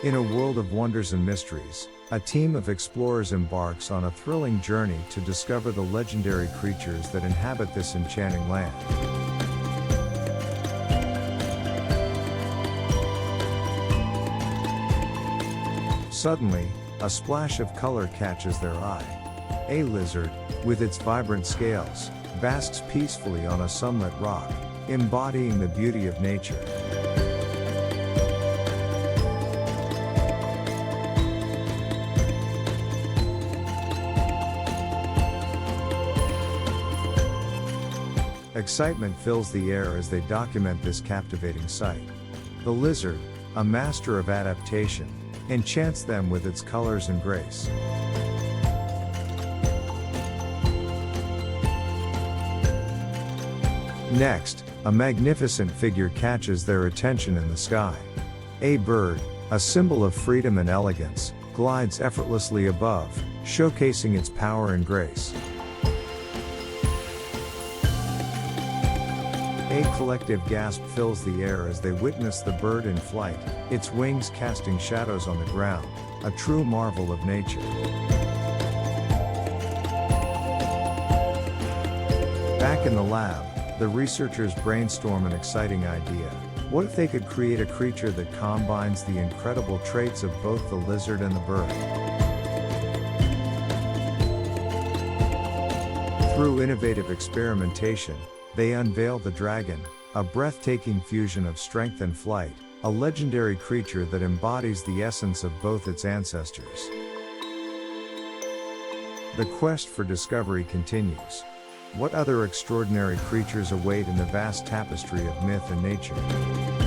In a world of wonders and mysteries, a team of explorers embarks on a thrilling journey to discover the legendary creatures that inhabit this enchanting land. Suddenly, a splash of color catches their eye. A lizard, with its vibrant scales, basks peacefully on a sunlit rock, embodying the beauty of nature. Excitement fills the air as they document this captivating sight. The lizard, a master of adaptation, enchants them with its colors and grace. Next, a magnificent figure catches their attention in the sky. A bird, a symbol of freedom and elegance, glides effortlessly above, showcasing its power and grace. A collective gasp fills the air as they witness the bird in flight, its wings casting shadows on the ground, a true marvel of nature. Back in the lab, the researchers brainstorm an exciting idea. What if they could create a creature that combines the incredible traits of both the lizard and the bird? Through innovative experimentation, they unveil the dragon, a breathtaking fusion of strength and flight, a legendary creature that embodies the essence of both its ancestors. The quest for discovery continues. What other extraordinary creatures await in the vast tapestry of myth and nature?